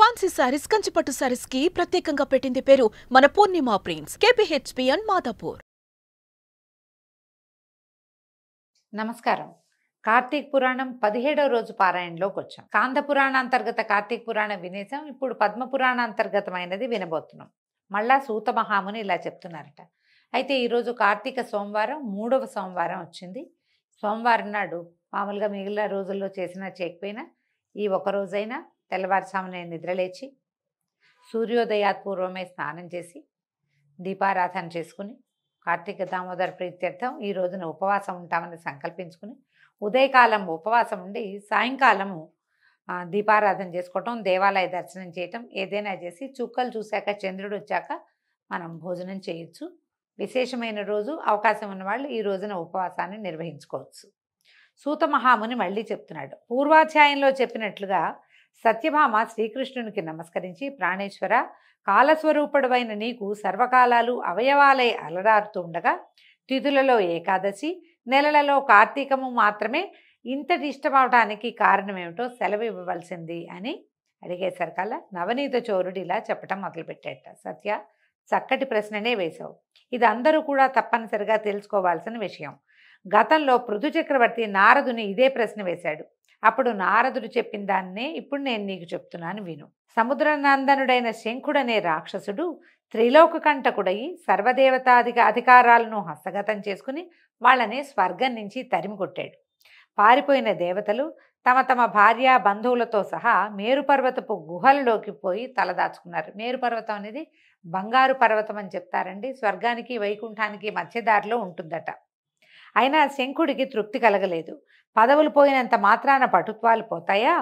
Fancy saris, కంచిపట్టు సారీస్ కి ప్రత్యేకంగా పెట్టింది పేరు మన పూర్ణిమ ప్రింట్స్, కేపీహెచ్పీ అండ్ మాదాపూర్. నమస్కారం. కార్తీక పురాణం 17వ రోజు పారాయణలోకి వచ్చాం. కాంద పురాణాంతర్గత కార్తీక పురాణం వినేసాం. ఇప్పుడు పద్మ పురాణాంతర్గతమైనది వినబోతున్నాం. మళ్ళా సూత మహాముని ఇలా చెప్తున్నారట. అయితే ఈరోజు కార్తీక సోమవారం, 3వ సోమవారం వచ్చింది. సోమవారం నాడు మామూలుగా మిగిలిన రోజుల్లో చేసినా చేయకపోయినా ఈ ఒక రోజైనా తెల్లవారుసామునే నిద్రలేచి సూర్యోదయాత్ పూర్వమే స్నానం చేసి దీపారాధన చేసుకుని కార్తీక దామోదర ప్రీత్యర్థం ఈ రోజున ఉపవాసం ఉంటామని సంకల్పించుకుని ఉదయకాలం ఉపవాసం ఉండి సాయంకాలము దీపారాధన చేసుకోవటం, దేవాలయ దర్శనం చేయటం ఏదైనా చేసి చుక్కలు చూశాక చంద్రుడు వచ్చాక మనం భోజనం చేయొచ్చు. విశేషమైన రోజు, అవకాశం ఉన్నవాళ్ళు ఈ రోజున ఉపవాసాన్ని నిర్వహించుకోవచ్చు. సూత మహాముని మళ్ళీ చెప్తున్నాడు. పూర్వాధ్యాయంలో చెప్పినట్లుగా సత్యభామ శ్రీకృష్ణునికి నమస్కరించి, ప్రాణేశ్వర, కాలస్వరూపుడవైన నీకు సర్వకాలాలు అవయవాలై అలరారుతూ ఉండగా తిథులలో ఏకాదశి, నెలలలో కార్తీకము మాత్రమే ఇంతటి ఇష్టమవటానికి కారణమేమిటో సెలవు ఇవ్వవలసింది అని అడిగేసరికల్లా నవనీత చోరుడు ఇలా చెప్పటం మొదలుపెట్టాట. సత్య, చక్కటి ప్రశ్ననే వేశావు. ఇది అందరూ కూడా తప్పనిసరిగా తెలుసుకోవాల్సిన విషయం. గతంలో పృథు చక్రవర్తి నారదుని ఇదే ప్రశ్న వేశాడు. అప్పుడు నారదుడు చెప్పిన దాన్నే ఇప్పుడు నేను నీకు చెప్తున్నాను, విను. సముద్రనందనుడైన శంఖుడనే రాక్షసుడు త్రిలోక కంటకుడై సర్వదేవతాధిక అధికారాలను హస్తగతం చేసుకుని వాళ్ళని స్వర్గం నుంచి తరిమి కొట్టాడు. పారిపోయిన దేవతలు తమ తమ భార్య బంధువులతో సహా మేరుపర్వతపు గుహలలోకి పోయి తలదాచుకున్నారు. మేరుపర్వతం అనేది బంగారు పర్వతం అని చెప్తారండి. స్వర్గానికి వైకుంఠానికి మధ్యదారిలో ఉంటుందట. అయినా శంఖుడికి తృప్తి కలగలేదు. పదవులు పోయినంత మాత్రాన పటుత్వాలు పోతాయా?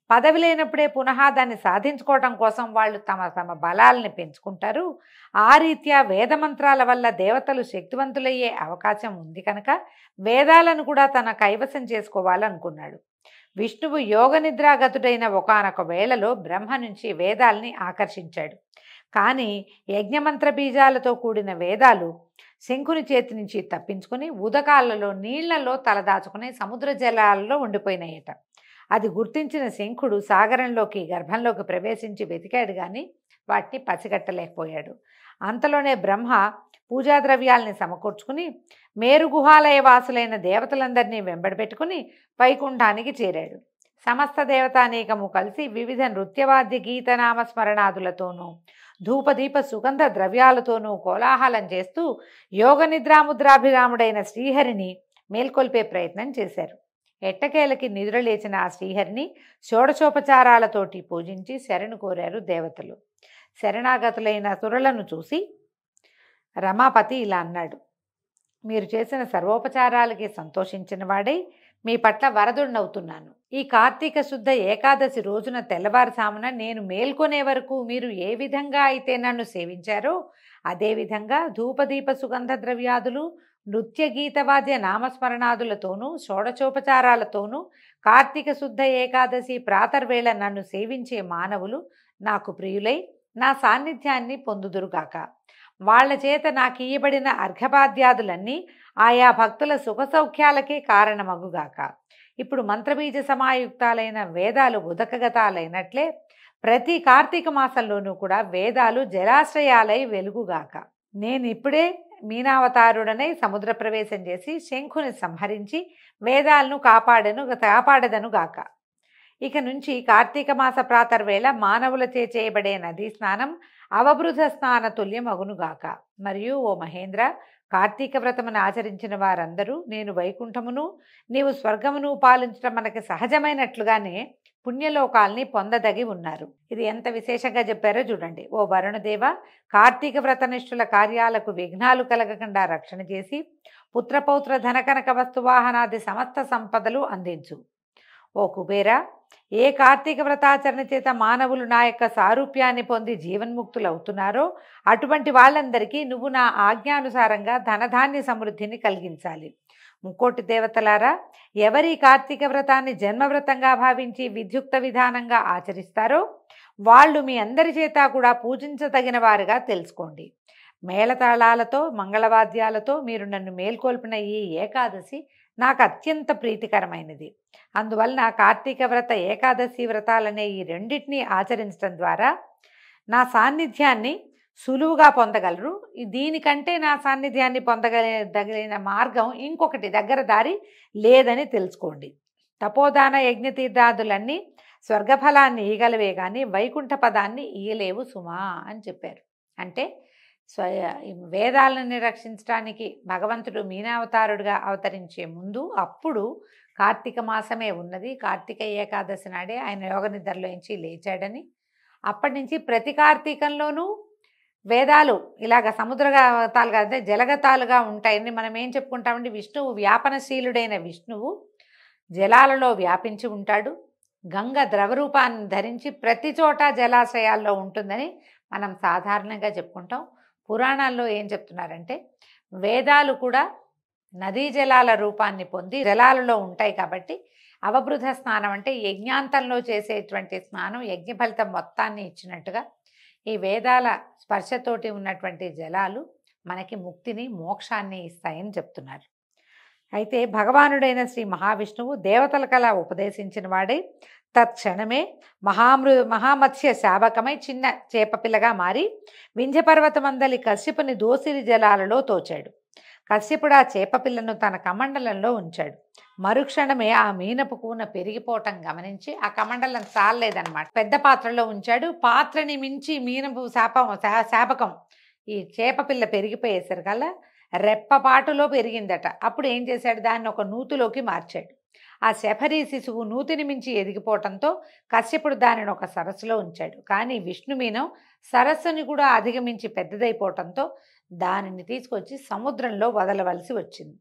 పదవి లేనప్పుడే పునః దాన్ని సాధించుకోవటం కోసం వాళ్ళు తమ తమ బలాలని పెంచుకుంటారు. ఆ రీత్యా వేదమంత్రాల వల్ల దేవతలు శక్తివంతులయ్యే అవకాశం ఉంది కనుక వేదాలను కూడా తన కైవసం చేసుకోవాలనుకున్నాడు. విష్ణువు యోగ నిద్రాగతుడైన ఒకానొక వేళలో బ్రహ్మ నుంచి వేదాల్ని ఆకర్షించాడు. కానీ యజ్ఞమంత్ర బీజాలతో కూడిన వేదాలు శంఖుని చేతి నుంచి తప్పించుకుని ఉదకాలలో నీళ్లలో తలదాచుకుని సముద్ర జలాలలో ఉండిపోయినాయట. అది గుర్తించిన శంఖుడు సాగరంలోకి గర్భంలోకి ప్రవేశించి వెతికాడు, కానీ వాటిని పసిగట్టలేకపోయాడు. అంతలోనే బ్రహ్మ పూజాద్రవ్యాల్ని సమకూర్చుకుని మేరుగుహాలయ వాసులైన దేవతలందరినీ వెంబడబెట్టుకుని వైకుంఠానికి చేరాడు. సమస్త దేవతానేకము కలిసి వివిధ నృత్యవాద్య గీతనామ స్మరణాదులతోనూ ధూపదీప సుగంధ ద్రవ్యాలతోనూ కోలాహలం చేస్తూ యోగ నిద్రాముద్రాభిరాముడైన శ్రీహరిని మేల్కొల్పే ప్రయత్నం చేశారు. ఎట్టకేలకి నిద్రలేచిన ఆ శ్రీహరిని షోడశోపచారాలతోటి పూజించి శరణు కోరారు దేవతలు. శరణాగతులైన సురులను చూసి రమాపతి ఇలా అన్నాడు. మీరు చేసిన సర్వోపచారాలకి సంతోషించిన వాడై మీ పట్ల వరదుణ్ణవుతున్నాను. ఈ కార్తీక శుద్ధ ఏకాదశి రోజున తెల్లవారుసామున నేను మేల్కొనే వరకు మీరు ఏ విధంగా అయితే నన్ను సేవించారో అదేవిధంగా ధూపదీప సుగంధ ద్రవ్యాదులు నృత్య గీతవాద్య నామస్మరణాదులతోనూ షోడశోపచారాలతోనూ కార్తీక శుద్ధ ఏకాదశి ప్రాతర్వేళ నన్ను సేవించే మానవులు నాకు ప్రియులై నా సాన్నిధ్యాన్ని పొందుదురుగాక. వాళ్ల చేత నాకు ఇయ్యబడిన అర్ఘపాద్యాదులన్నీ ఆయా భక్తుల సుఖసౌఖ్యాలకే కారణమగుగాక. ఇప్పుడు మంత్రబీజ సమాయుక్తాలైన వేదాలు ఉదకగతాలైనట్లే ప్రతి కార్తీక మాసంలోనూ కూడా వేదాలు జలాశ్రయాలై వెలుగుగాక. నేనిప్పుడే మీనావతారుడనై సముద్ర ప్రవేశం చేసి శంఖుని సంహరించి వేదాలను కాపాడదనుగాక. ఇక నుంచి కార్తీక మాస ప్రాతర్వేళ మానవులచే చేయబడే నదీ స్నానం అవబృధ స్నాన తుల్యం అగునుగాక. మరియు ఓ మహేంద్ర, కార్తీక వ్రతమును ఆచరించిన వారందరూ నేను వైకుంఠమును నీవు స్వర్గమును పాలించడం మనకి సహజమైనట్లుగానే పుణ్యలోకాల్ని పొందదగి ఉన్నారు. ఇది ఎంత విశేషంగా చెప్పారో చూడండి. ఓ వరుణదేవ, కార్తీక వ్రతనిష్ఠుల కార్యాలకు విఘ్నాలు కలగకుండా రక్షణ చేసి పుత్రపౌత్ర ధనకనక వస్తువాహనాది సమస్త సంపదలు అందించు. ఓ కుబేర, ఏ కార్తీక వ్రతాచరణ చేత మానవులు నా యొక్క సారూప్యాన్ని పొంది జీవన్ముక్తులు అవుతున్నారో అటువంటి వాళ్ళందరికీ నువ్వు నా ఆజ్ఞానుసారంగా ధనధాన్య సమృద్ధిని కలిగించాలి. ముక్కోటి దేవతలారా, ఎవరి కార్తీక వ్రతాన్ని జన్మవ్రతంగా భావించి విద్యుక్త విధానంగా ఆచరిస్తారో వాళ్ళు మీ అందరి చేత కూడా పూజించదగిన వారుగా తెలుసుకోండి. మేళతాళాలతో మంగళవాద్యాలతో మీరు నన్ను మేల్కొల్పిన ఈ ఏకాదశి నాకు అత్యంత ప్రీతికరమైనది. అందువలన కార్తీక వ్రత, ఏకాదశి వ్రతాలనే ఈ రెండింటినీ ఆచరించడం ద్వారా నా సాన్నిధ్యాన్ని సులువుగా పొందగలరు. దీనికంటే నా సాన్నిధ్యాన్ని పొందగలిగిన మార్గం ఇంకొకటి దగ్గర దారి లేదని తెలుసుకోండి. తపోదాన యజ్ఞతీర్థాదులన్నీ స్వర్గఫలాన్ని ఇయ్యగలవే కానీ వైకుంఠ పదాన్ని ఇయ్యలేవు సుమా అని చెప్పారు. అంటే వేదాలను రక్షించడానికి భగవంతుడు మీనావతారుడుగా అవతరించే ముందు అప్పుడు కార్తీక మాసమే ఉన్నది. కార్తీక ఏకాదశి నాడే ఆయన యోగ నిద్రలోంచి లేచాడని, అప్పటి నుంచి ప్రతి కార్తీకంలోనూ వేదాలు ఇలాగ సముద్రగతాలుగా అంటే జలగతాలుగా ఉంటాయని మనం ఏం చెప్పుకుంటామండి. విష్ణువు వ్యాపనశీలుడైన విష్ణువు జలాలలో వ్యాపించి ఉంటాడు. గంగ ద్రవరూపాన్ని ధరించి ప్రతి చోట జలాశయాల్లో ఉంటుందని మనం సాధారణంగా చెప్పుకుంటాం. పురాణాల్లో ఏం చెప్తున్నారంటే వేదాలు కూడా నదీ జలాల రూపాన్ని పొంది జలాలలో ఉంటాయి కాబట్టి అవబృధ స్నానం అంటే యజ్ఞాంతంలో చేసేటువంటి స్నానం యజ్ఞ ఫలితం మొత్తాన్ని ఇచ్చినట్టుగా ఈ వేదాల స్పర్శతోటి ఉన్నటువంటి జలాలు మనకి ముక్తిని, మోక్షాన్ని ఇస్తాయని చెప్తున్నారు. అయితే భగవానుడైన శ్రీ మహావిష్ణువు దేవతలకలా ఉపదేశించిన వాడై తత్క్షణమే మహామత్స్య శాబకమై చిన్న చేపపిల్లగా మారి వింధ్యపర్వతమందలి కశ్యపుని దోసిరి జలాలలో తోచాడు. కశ్యపుడు ఆ చేపపిల్లను తన కమండలంలో ఉంచాడు. మరుక్షణమే ఆ మీనపు కూన పెరిగిపోవటం గమనించి ఆ కమండలం చాలలేదన్నమాట, పెద్ద పాత్రలో ఉంచాడు. పాత్రని మించి మీనపు శాపకం ఈ చేపపిల్ల పెరిగిపోయేసరికల్లా రెప్పపాటులో పెరిగిందట. అప్పుడు ఏం చేశాడు, దాన్ని ఒక నూతిలోకి మార్చాడు. ఆ శఫరీ శిశువు నూతిని మించి ఎదిగిపోవటంతో కశ్యపుడు దానిని ఒక సరస్సులో ఉంచాడు. కానీ విష్ణుమీనం సరస్సుని కూడా అధిగమించి పెద్దదైపోవటంతో దానిని తీసుకొచ్చి సముద్రంలో వదలవలసి వచ్చింది.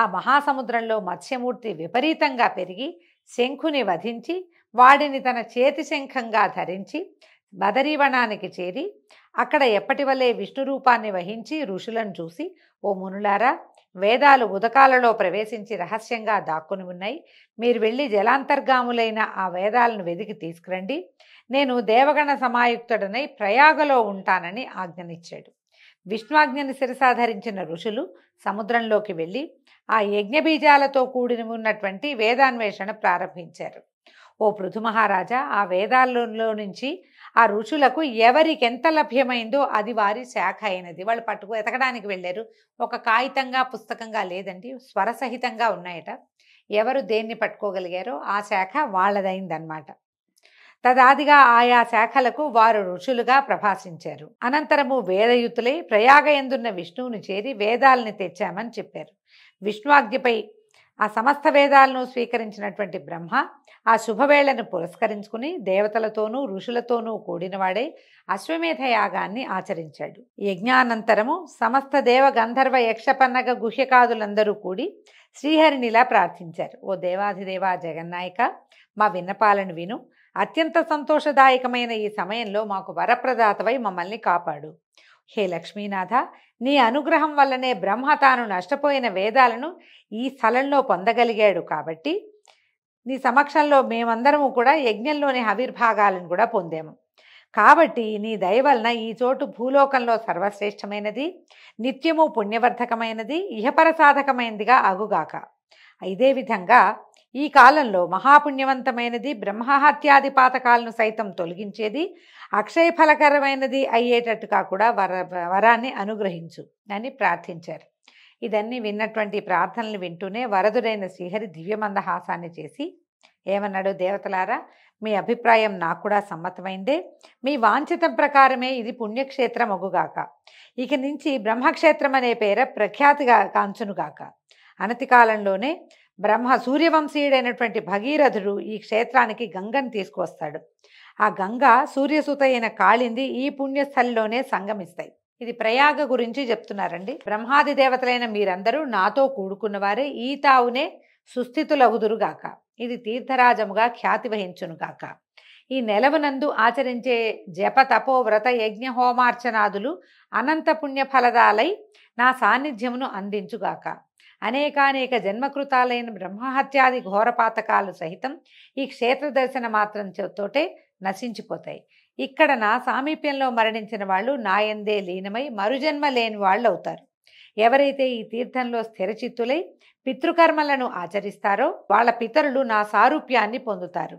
ఆ మహాసముద్రంలో మత్స్యమూర్తి విపరీతంగా పెరిగి శంఖుని వధించి వాడిని తన చేతి శంఖంగా ధరించి బదరీవనానికి చేరి అక్కడ ఎప్పటి వలె విష్ణు రూపాన్ని వహించి ఋషులను చూసి, ఓ మునులారా, వేదాలు ఉదకాలలో ప్రవేశించి రహస్యంగా దాక్కుని ఉన్నాయి. మీరు వెళ్ళి జలాంతర్గాములైన ఆ వేదాలను వెదికి తీసుకురండి. నేను దేవగణ సమాయుక్తుడనై ప్రయాగలో ఉంటానని ఆజ్ఞనిచ్చాడు. విష్ణువాజ్ఞని శిరసాధరించిన ఋషులు సముద్రంలోకి వెళ్ళి ఆ యజ్ఞబీజాలతో కూడిన ఉన్నటువంటి వేదాన్వేషణ ప్రారంభించారు. ఓ పృథు మహారాజా, ఆ వేదాలలో నుంచి ఆ ఋషులకు ఎవరికి ఎంత లభ్యమైందో అది వారి శాఖ అయినది. వాళ్ళు ఎతకడానికి వెళ్ళారు. ఒక కాగితంగా పుస్తకంగా లేదండి, స్వరసహితంగా ఉన్నాయట. ఎవరు దేన్ని పట్టుకోగలిగారో ఆ శాఖ వాళ్ళదైందనమాట. తదాదిగా ఆయా శాఖలకు వారు ఋషులుగా ప్రభాసించారు. అనంతరము వేదయుతులై ప్రయాగ ఎందున్న విష్ణువుని చేరి వేదాలని తెచ్చామని చెప్పారు. విష్ణువాజ్ఞపై ఆ సమస్త వేదాలను స్వీకరించినటువంటి బ్రహ్మ ఆ శుభవేళను పురస్కరించుకుని దేవతలతోనూ ఋషులతోనూ కూడినవాడై అశ్వమేధ యాగాన్ని ఆచరించాడు. యజ్ఞానంతరము సమస్త దేవ గంధర్వ యక్షపన్నగ గుహ్యకాదులందరూ కూడి శ్రీహరినిలా ప్రార్థించారు. ఓ దేవాధిదేవ జగన్నాయక, మా విన్నపాలను విను. అత్యంత సంతోషదాయకమైన ఈ సమయంలో మాకు వరప్రదాతవై మమ్మల్ని కాపాడు. హే లక్ష్మీనాథ, నీ అనుగ్రహం వల్లనే బ్రహ్మ తాను నష్టపోయిన వేదాలను ఈ స్థలంలో పొందగలిగాడు. కాబట్టి నీ సమక్షంలో మేమందరము కూడా యజ్ఞంలోని ఆవిర్భాగాలను కూడా పొందాము. కాబట్టి నీ దయ వలన ఈ చోటు భూలోకంలో సర్వశ్రేష్టమైనది, నిత్యము పుణ్యవర్ధకమైనది, ఇహపర సాధకమైనదిగా అగుగాక. ఇదే విధంగా ఈ కాలంలో మహాపుణ్యవంతమైనది, బ్రహ్మహత్యాది పాతకాలను సైతం తొలగించేది, అక్షయ ఫలకరమైనది అయ్యేటట్టుగా కూడా వరాన్ని అనుగ్రహించు అని ప్రార్థించారు. ఇదన్నీ విన్నటువంటి ప్రార్థనలు వింటూనే వరదుడైన శ్రీహరి దివ్యమందహాసాన్ని చేసి ఏమన్నాడు, దేవతలారా, మీ అభిప్రాయం నాకు కూడా సమ్మతమైందే. మీ వాంఛితం ప్రకారమే ఇది పుణ్యక్షేత్రం అగుగాక. ఇక నుంచి బ్రహ్మక్షేత్రం అనే పేర ప్రఖ్యాతిగా కాంచునుగాక. అనతి కాలంలోనే బ్రహ్మ సూర్యవంశీయుడైనటువంటి భగీరథుడు ఈ క్షేత్రానికి గంగను తీసుకువస్తాడు. ఆ గంగ సూర్యసుత అయిన కాళింది ఈ పుణ్యస్థలిలోనే సంగమిస్తాయి. ఇది ప్రయాగ గురించి చెప్తున్నారండి. బ్రహ్మాది దేవతలైన మీరందరూ నాతో కూడుకున్నవారే ఈ తావునే సుస్థితులగుదురుగాక. ఇది తీర్థరాజముగా ఖ్యాతి వహించునుగాక. ఈ నెలవునందు ఆచరించే జప తపో వ్రత యజ్ఞ హోమార్చనాదులు అనంత పుణ్యఫలదాలై నా సాన్నిధ్యమును అందించుగాక. అనేకానేక జన్మకృతాలైన బ్రహ్మహత్యాది ఘోరపాతకాలు సహితం ఈ క్షేత్ర దర్శన మాత్రం తోటే నశించిపోతాయి. ఇక్కడ నా సామీప్యంలో మరణించిన వాళ్ళు నాయందే లీనమై మరుజన్మ లేని వాళ్ళు అవుతారు. ఎవరైతే ఈ తీర్థంలో స్థిరచిత్తులై పితృకర్మలను ఆచరిస్తారో వాళ్ళ పితరులు నా సారూప్యాన్ని పొందుతారు.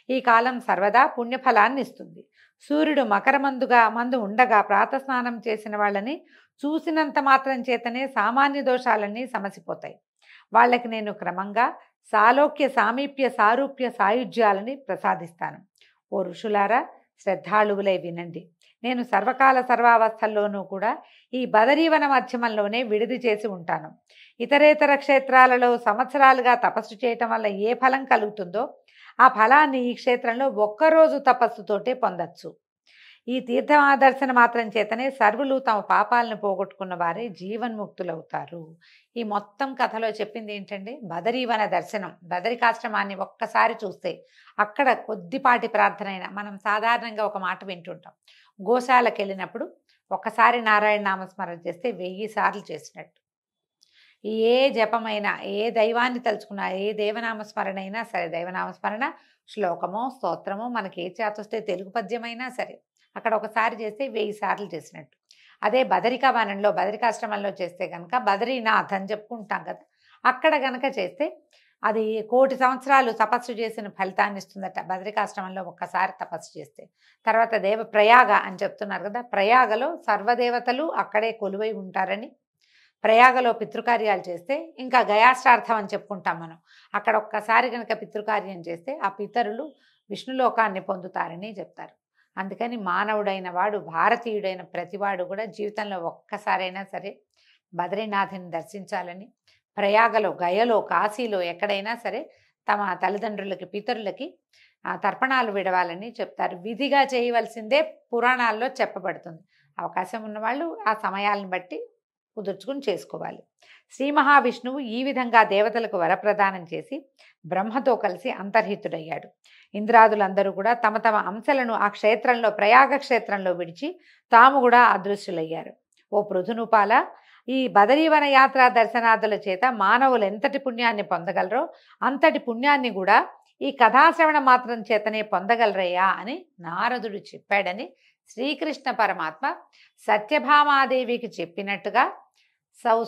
ఈ కాలం సర్వదా పుణ్యఫలాన్ని ఇస్తుంది. సూర్యుడు మందు ఉండగా ప్రాతస్నానం చేసిన వాళ్ళని చూసినంత మాత్రం చేతనే సామాన్య దోషాలన్నీ సమసిపోతాయి. వాళ్ళకి నేను క్రమంగా సాలోక్య సామీప్య సారూప్య సాయుధ్యాలని ప్రసాదిస్తాను. ఓ ఋషులారా, శ్రద్ధాళువులై వినండి. నేను సర్వకాల సర్వావస్థల్లోనూ కూడా ఈ బదరీవన మధ్యమంలోనే విడిది చేసి ఉంటాను. ఇతరేతర క్షేత్రాలలో సంవత్సరాలుగా తపస్సు చేయటం వల్ల ఏ ఫలం కలుగుతుందో ఆ ఫలాన్ని ఈ క్షేత్రంలో ఒక్కరోజు తపస్సుతోటే పొందొచ్చు. ఈ తీర్థదర్శన మాత్రం చేతనే సర్వులు తమ పాపాలను పోగొట్టుకున్న వారే జీవన్ముక్తులవుతారు. ఈ మొత్తం కథలో చెప్పింది ఏంటంటే బదరీవన దర్శనం. బదరికాశ్రమాన్ని ఒక్కసారి చూస్తే అక్కడ కొద్దిపాటి ప్రార్థన అయినా, మనం సాధారణంగా ఒక మాట వింటుంటాం, గోశాలకు వెళ్ళినప్పుడు ఒక్కసారి నారాయణ నామస్మరణ చేస్తే 1000 సార్లు చేసినట్టు. ఏ జపమైనా, ఏ దైవాన్ని తలుచుకున్నా, ఏ దేవనామస్మరణ అయినా సరే, దైవనామస్మరణ శ్లోకమో స్తోత్రమో మనకి ఏ చేతొస్తే తెలుగు పద్యమైనా సరే అక్కడ ఒకసారి చేస్తే 1000 సార్లు చేసినట్టు. అదే బదరికావనంలో బదరికాశ్రమంలో చేస్తే కనుక బదరీనాథ్ అని చెప్పుకుంటాం కదా, అక్కడ కనుక చేస్తే అది 1,000,000 సంవత్సరాలు తపస్సు చేసిన ఫలితాన్ని ఇస్తుందట. బదరికాశ్రమంలో ఒక్కసారి తపస్సు చేస్తే. తర్వాత ప్రయాగ అని చెప్తున్నారు కదా, ప్రయాగలో సర్వదేవతలు అక్కడే కొలువై ఉంటారని, ప్రయాగలో పితృకార్యాలు చేస్తే, ఇంకా గయాశ్రార్థం అని చెప్పుకుంటాం మనం, అక్కడ ఒక్కసారి కనుక పితృకార్యం చేస్తే ఆ పితరులు విష్ణులోకాన్ని పొందుతారని చెప్తారు. అందుకని మానవుడైన వాడు, భారతీయుడైన ప్రతివాడు కూడా జీవితంలో ఒక్కసారైనా సరే బద్రీనాథుని దర్శించాలని, ప్రయాగలో, గయలో, కాశీలో ఎక్కడైనా సరే తమ తల్లిదండ్రులకి, పితరులకి తర్పణాలు విడవాలని చెప్తారు. విధిగా చేయవలసిందే పురాణాల్లో చెప్పబడుతుంది. అవకాశం ఉన్నవాళ్ళు ఆ సమయాలను బట్టి కుదుర్చుకుని చేసుకోవాలి. శ్రీ మహావిష్ణువు ఈ విధంగా దేవతలకు వరప్రదానం చేసి బ్రహ్మతో కలిసి అంతర్హితుడయ్యాడు. ఇంద్రాదులందరూ కూడా తమ తమ అంశలను ఆ క్షేత్రంలో, ప్రయాగ క్షేత్రంలో విడిచి తాము కూడా అదృశ్యులయ్యారు. ఓ పృథునుపాల, ఈ బదరీవన యాత్రా దర్శనాదుల చేత మానవులు ఎంతటి పుణ్యాన్ని పొందగలరో అంతటి పుణ్యాన్ని కూడా ఈ కథాశ్రవణ మాత్రం చేతనే పొందగలరయ్యా అని నారదుడు చెప్పాడని శ్రీకృష్ణ పరమాత్మ సత్యభామాదేవికి చెప్పినట్టుగా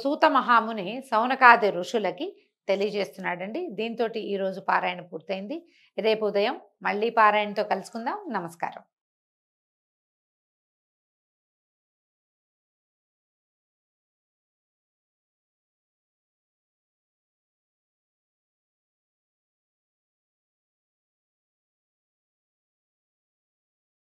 సూత మహాముని సౌనకాది ఋషులకి తెలియజేస్తున్నాడండి. దీంతో ఈరోజు పారాయణ పూర్తయింది. రేపు ఉదయం మళ్ళీ పారాయణతో కలుసుకుందాం. నమస్కారం.